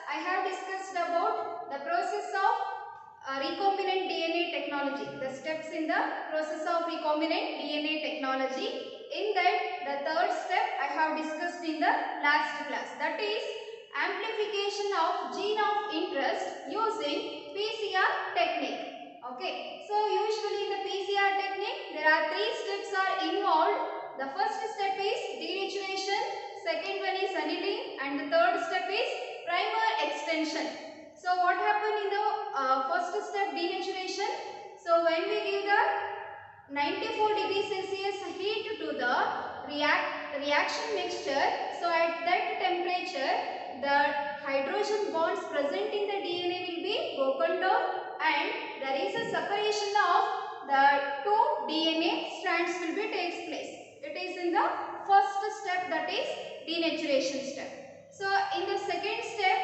I have discussed about the process of recombinant DNA technology, the steps in the process of recombinant DNA technology. In that, the third step I have discussed in the last class, that is amplification of gene of interest using PCR technique. Okay, so usually in the PCR technique there are three steps are involved. The first step is denaturation, second one is annealing, and the third step is primer extension. So what happened in the first step, denaturation? So when we give the 94 degrees Celsius heat to the reaction mixture, so at that temperature the hydrogen bonds present in the DNA will be broken down and there is a separation of the two DNA strands will be takes place. It is in the first step, that is denaturation step. So in the second step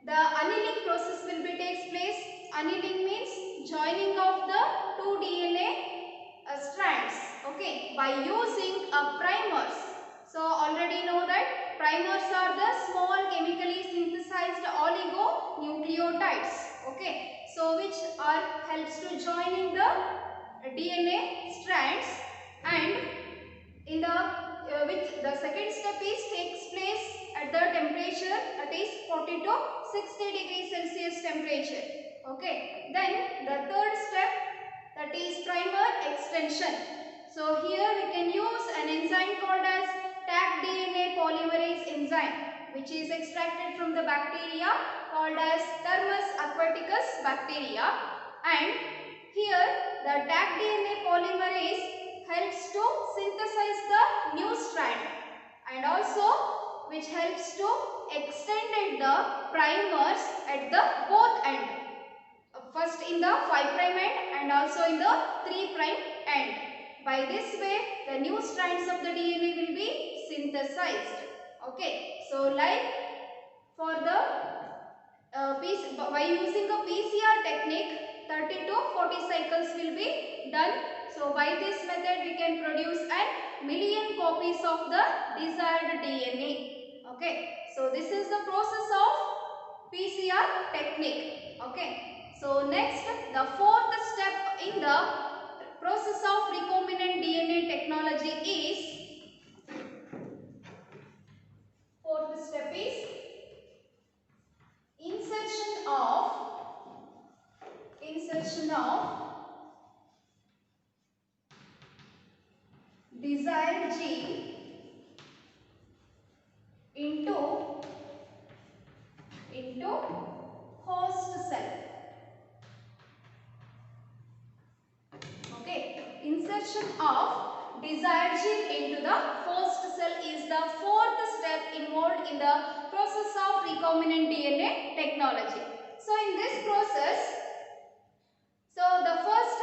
the annealing process will be takes place. Annealing means joining of the two DNA strands, okay, by using primers. So already know that primers are the small chemically synthesized oligonucleotides, okay, so which are helps to joining the DNA strands, and in the which the second step is takes place at the temperature that is 40 to 60 degrees Celsius temperature, okay. Then the third step, that is primer extension. So here we can use an enzyme called as Taq DNA polymerase enzyme, which is extracted from the bacteria called as Thermus aquaticus bacteria, and here the Taq DNA polymerase helps to synthesize the new strand and also which helps to extend the primers at the both end. First in the 5' end and also in the 3' end. By this way the new strands of the DNA will be synthesized. Okay, so like for the by using a PCR technique 30 to 40 cycles will be done. So by this method we can produce a million copies of the desired DNA. Okay, so this is the process of PCR technique. Okay. So next, the fourth step in the process of recombinant DNA technology is, fourth step is insertion of desired gene into host cell. Okay, insertion of desired gene into the host cell is the fourth step involved in the process of recombinant DNA technology. So in this process, so the first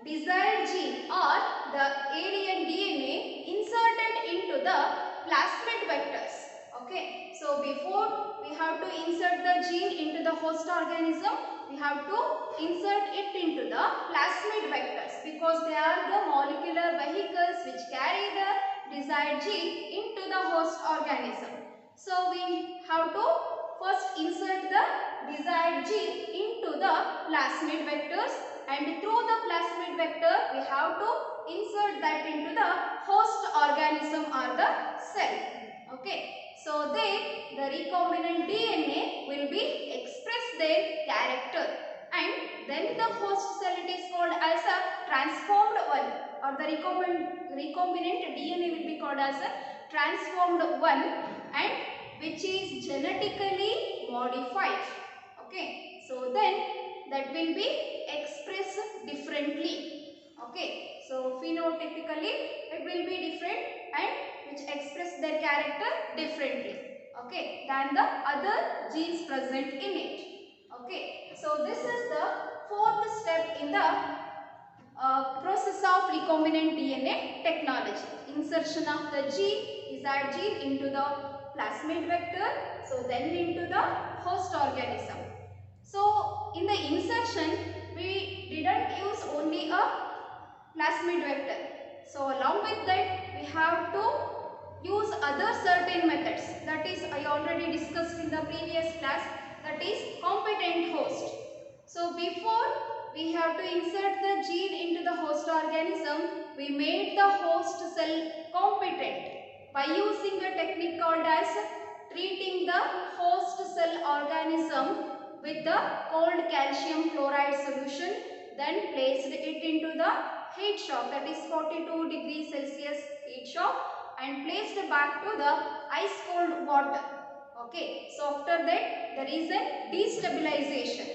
desired gene or the alien DNA inserted into the plasmid vectors. Okay, so before we have to insert the gene into the host organism, we have to insert it into the plasmid vectors because they are the molecular vehicles which carry the desired gene into the host organism. So we have to first insert the desired gene into the plasmid vectors, and through the plasmid vector we have to insert that into the host organism or the cell. Okay. So then the recombinant DNA will be express their character, and then the host cell it is called as a transformed one, or the recombinant DNA will be called as a transformed one, and which is genetically modified. Okay, so then that will be expressed differently. Okay, so phenotypically it will be different and which express their character differently, okay, than the other genes present in it. Okay, so this is the fourth step in the process of recombinant DNA technology. Insertion of the desired gene into the plasmid vector, so then into the host organism. So in the insertion we didn't use only a plasmid vector. So along with that we have to use other certain methods, that is I already discussed in the previous class, that is competent host. So before we have to insert the gene into the host organism, we made the host cell competent by using a technique called as treating the host cell organism with the cold calcium chloride solution, then placed it into the heat shock, that is 42 degrees Celsius heat shock, and placed back to the ice cold water. Okay, so after that there is a destabilization.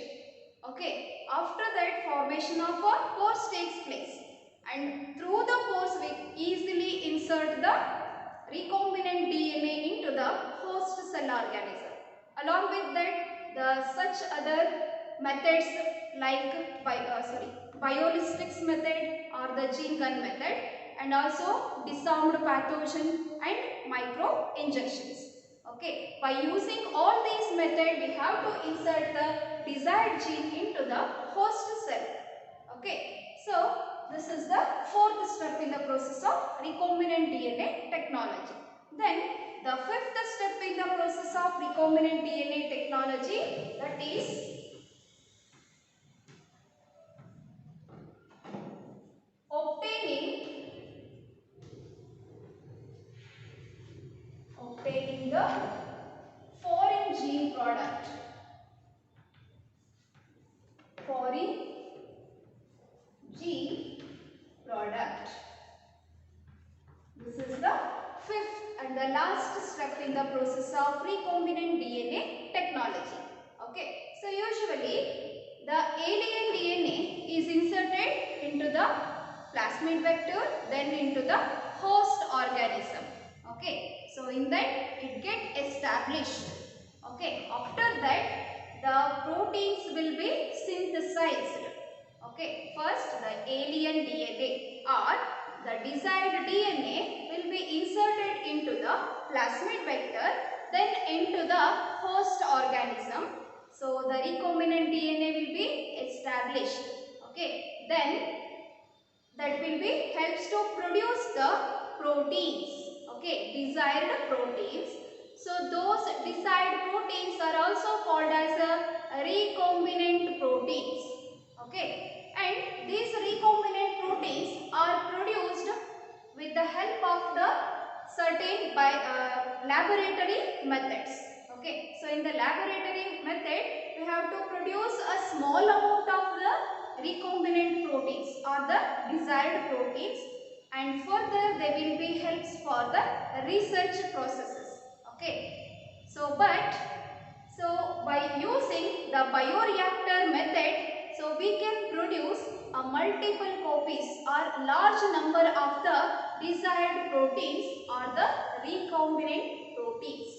Okay, after that formation of a pores takes place, and through the pores we easily insert the recombinant DNA into the host cell organism. Along with that, the such other methods like biolistics method or the gene gun method, and also disarmed pathogen and micro injections. Okay, by using all these methods, we have to insert the desired gene into the host cell. Okay, so this is the fourth step in the process of recombinant DNA technology. Then the fifth step in the process of recombinant DNA technology, that is obtaining the foreign gene product. Foreign gene product. This is the fifth and the last step in the process of recombinant DNA technology. Okay, so usually the alien DNA is inserted into the plasmid vector, then into the host organism. Okay, so in that it get established. Okay, after that the proteins will be synthesized. Okay, first the alien DNA or the desired DNA will be inserted into the plasmid vector, then into the host organism. So the recombinant DNA will be established. Okay, then that will be helps to produce the proteins. Okay, desired proteins. So those desired proteins are also called as recombinant proteins. Okay, and these recombinant proteins are produced with the help of the certain laboratory methods. Okay, so in the laboratory method we have to produce a small amount of the recombinant proteins or the desired proteins, and further they will be helps for the research processes. Okay, so by using the bioreactor method, so we can produce a multiple copies or large number of the desired proteins or the recombinant proteins.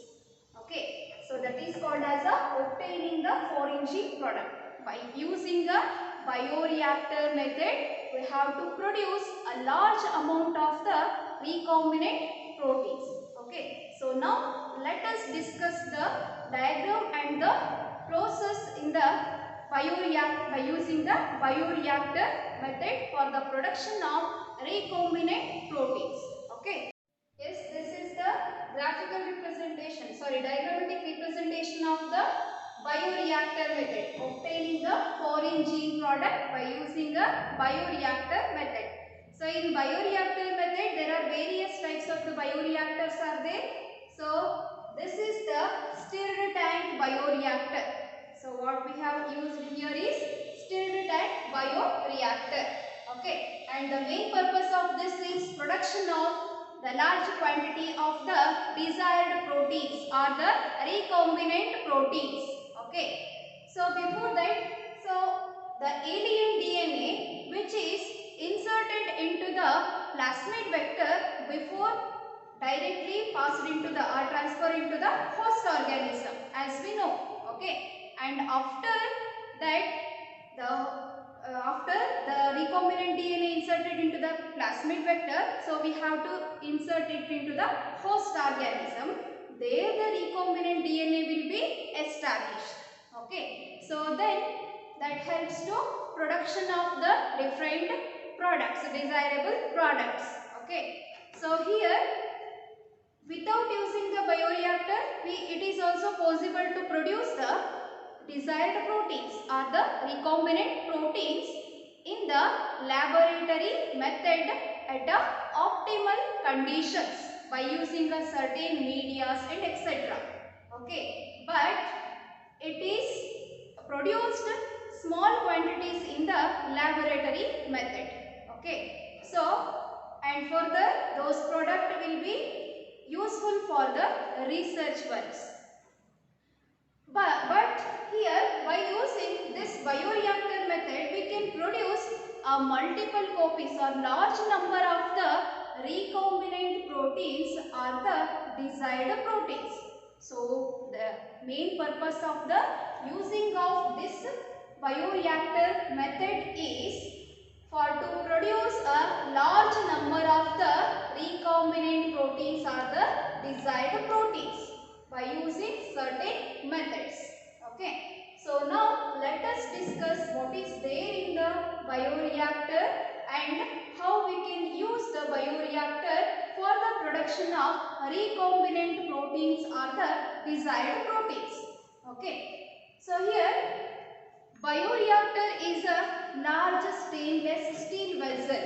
Okay, so that is called as obtaining the foreign gene product. By using a bioreactor method, we have to produce a large amount of the recombinant proteins. Okay, so now let us discuss the diagram and the process in the bioreactor by using the bioreactor method for the production of recombinant proteins. Okay. Yes, this is the diagrammatic representation of the bioreactor method, obtaining the foreign gene product by using a bioreactor method. So in bioreactor method, there are various types of the bioreactors are there. So this is the stirred tank bioreactor. So what we have used here is stirred tank bioreactor. Okay, and the main purpose of this is production of the large quantity of the desired proteins or the recombinant proteins. Okay, so before that, the alien DNA which is inserted into the plasmid vector before directly passed into the or transferred into the host organism, as we know. Okay, and after that after the recombinant DNA inserted into the plasmid vector, so we have to insert it into the host organism. There the recombinant DNA will be established. Okay, so then that helps to production of the different products, desirable products. Okay, so here Without using the bioreactor, it is also possible to produce the desired proteins or the recombinant proteins in the laboratory method at a optimal conditions by using a certain medias and etc. Okay, but it is produced small quantities in the laboratory method. Okay, so and further those product will be useful for the research works. But here by using this bioreactor method we can produce a multiple copies or large number of the recombinant proteins or the desired proteins. So the main purpose of the using of this bioreactor method is for to produce a large number of the recombinant proteins or the desired proteins by using certain methods. Okay. So now let us discuss what is there in the bioreactor and how we can use the bioreactor for the production of recombinant proteins or the desired proteins. Okay. So here bioreactor is a large stainless steel vessel.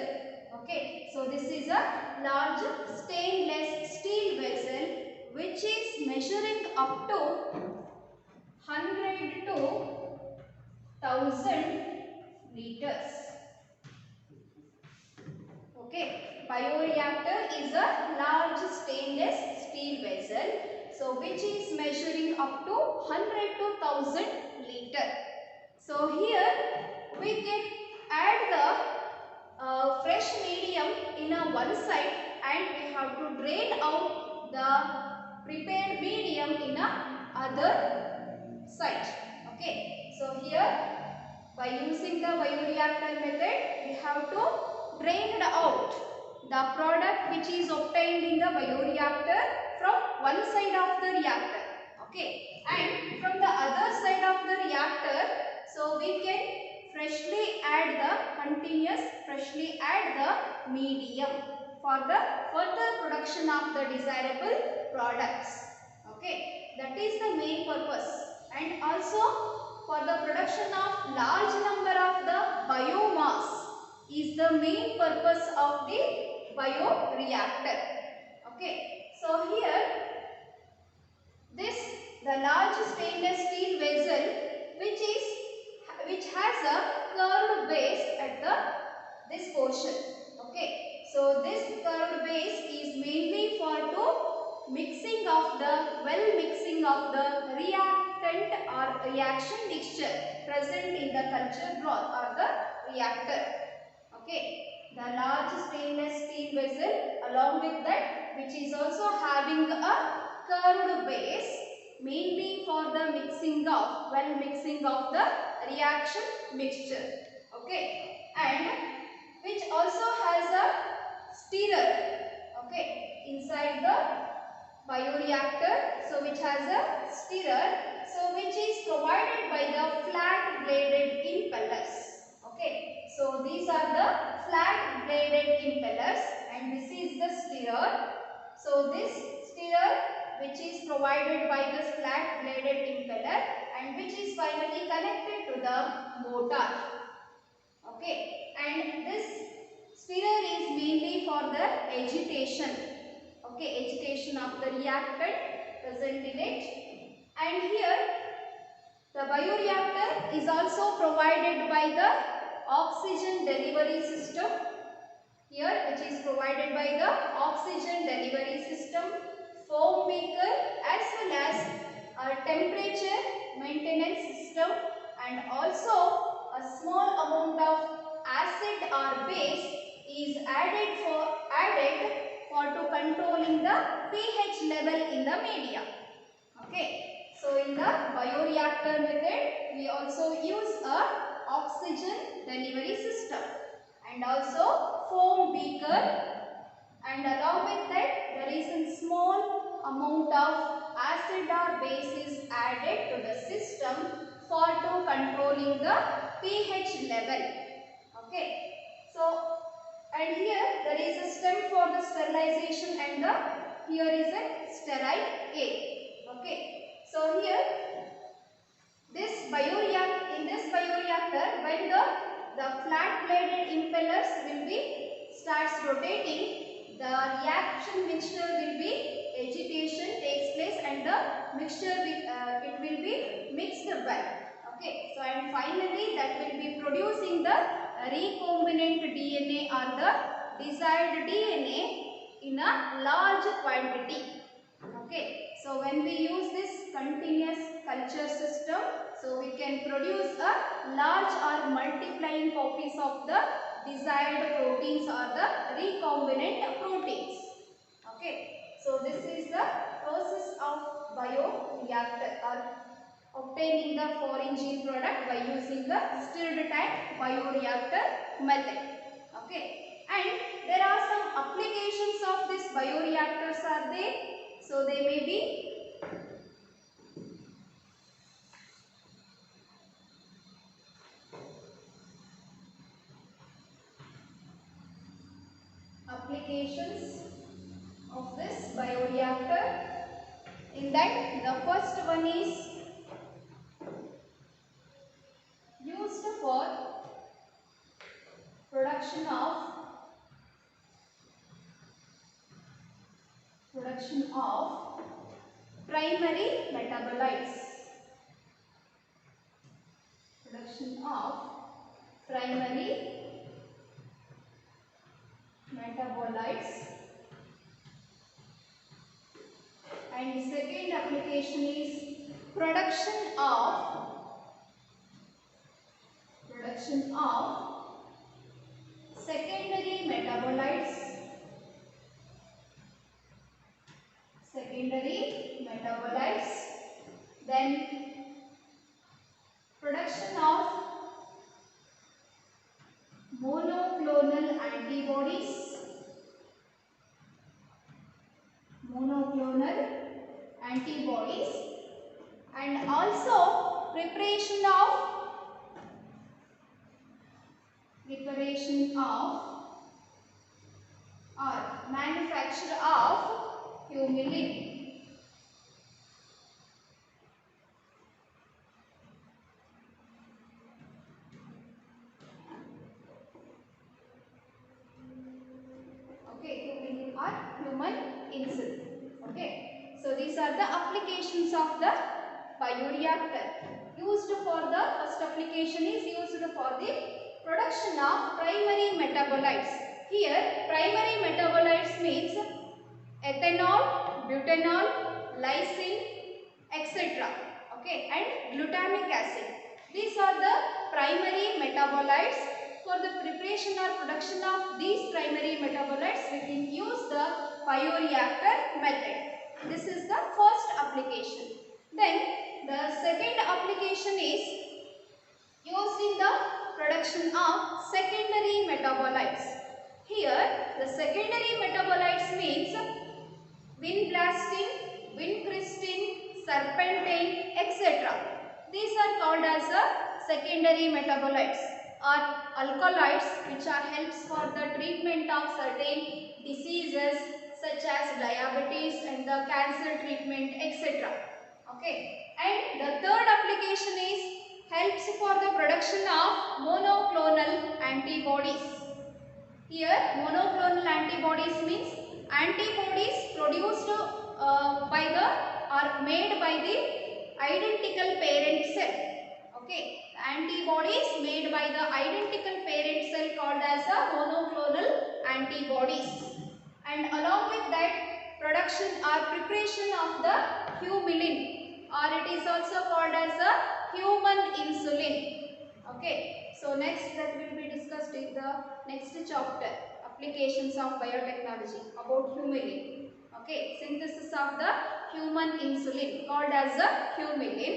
Okay. So this is a large stainless steel vessel which is measuring up to 100 to 1000 liters. Okay, bioreactor is a large stainless steel vessel, so which is measuring up to 100 to 1000 liter. So here we can add the fresh medium in a one side and we have to drain out the prepared medium in a other side. Okay. So here by using the bioreactor method we have to drain out the product which is obtained in the bioreactor from one side of the reactor. Okay. And from the other side of the reactor, so we can freshly add the medium for the further production of the desirable products. Okay, that is the main purpose. And also for the production of large number of the biomass is the main purpose of the bioreactor. Okay, so here the large stainless steel vessel which has a curved base at this portion. Okay, so this curved base is mainly for mixing of the reactant or reaction mixture present in the culture broth or the reactor. Okay, the large stainless steel vessel along with that which is also having a curved base mainly for the mixing of the reaction mixture. Okay, and which also has a stirrer. Okay, inside the bioreactor, so which has a stirrer, so which is provided by the flat bladed impellers. Okay, so these are the flat bladed impellers and this is the stirrer. So this stirrer which is provided by the flat bladed impeller and which is finally connected to the motor. Okay, and this stirrer is mainly for the agitation. Okay, agitation of the reactant present in it. And here the bioreactor is also provided by the oxygen delivery system. Here which is provided by the oxygen delivery system, foam beaker as well as a temperature maintenance system and also a small amount of acid or base is added for to controlling the pH level in the media. Okay, so in the bioreactor method we also use a oxygen delivery system and also foam beaker, and along with that there is a small amount of acid or base is added to the system for to controlling the pH level. Okay, so and here there is a stem for the sterilization and the here is a sterile A. Okay, so here in this bioreactor, when the flat bladed impellers will be starts rotating, the reaction mixture will be agitation takes place and the mixture it will be mixed well. Okay, so and finally that will be producing the recombinant DNA or the desired DNA in a large quantity. Okay, so when we use this continuous culture system, so we can produce a large or multiplying copies of the desired proteins or the recombinant proteins. Okay, so this is the process of bioreactor or obtaining the foreign gene product by using the stirred tank bioreactor method. Okay, and there are some applications of this bioreactors are there. So they may be applications of this bioreactor. In that, the first one is used for production of primary metabolites. Production of primary metabolites. And second application is production of secondary metabolites. Then production of monoclonal antibodies, and also preparation of or manufacture of humulin. Okay, humulin or human insulin. Okay, so these are the applications of the bioreactor. Used for the first application is used for the production of primary metabolites. Here primary metabolites means ethanol, butanol, lysine, etc. Okay, and glutamic acid. These are the primary metabolites. For the preparation or production of these primary metabolites, we can use the bioreactor method. This is the first application. Then the second application is used in the production of secondary metabolites. Here the secondary metabolites means vinblastine, vincristine, serpentine, etc. These are called as secondary metabolites or alkaloids, which are helps for the treatment of certain diseases such as diabetes and the cancer treatment, etc. Okay, and the third application is helps for the production of monoclonal antibodies. Here monoclonal antibodies means antibodies produced by the or made by the identical parent cell. Okay, antibodies made by the identical parent cell called as a monoclonal antibodies, and along with that production or preparation of the humulin, or it is also called as a human insulin. Okay, so next that will be discussed in the next chapter, applications of biotechnology, about humulin. Okay, synthesis of the human insulin called as a humulin.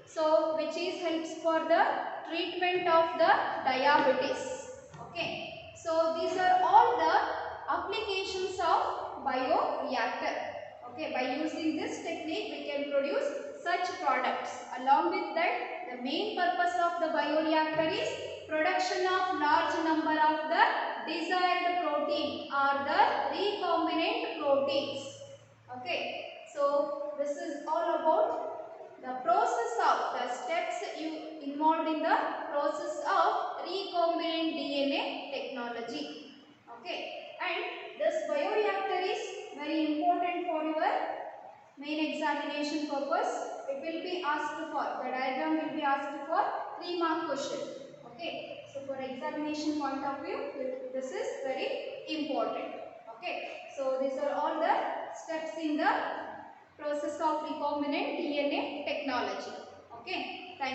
So which is helps for the treatment of the diabetes. Okay, so these are all the applications of bioreactor. Okay, by using this technique we can produce such products. Along with that, the main purpose of the bioreactor is production of large number of the desired protein or the recombinant proteins. Okay, so this is all about the process of the steps you involved in the process of recombinant DNA technology. Okay, and this bioreactor is very important for your main examination purpose. It will be asked for, the diagram will be asked for 3-mark question. Okay, so for examination point of view, this is very important. Okay, so these are all the steps in the process of recombinant DNA technology. Okay.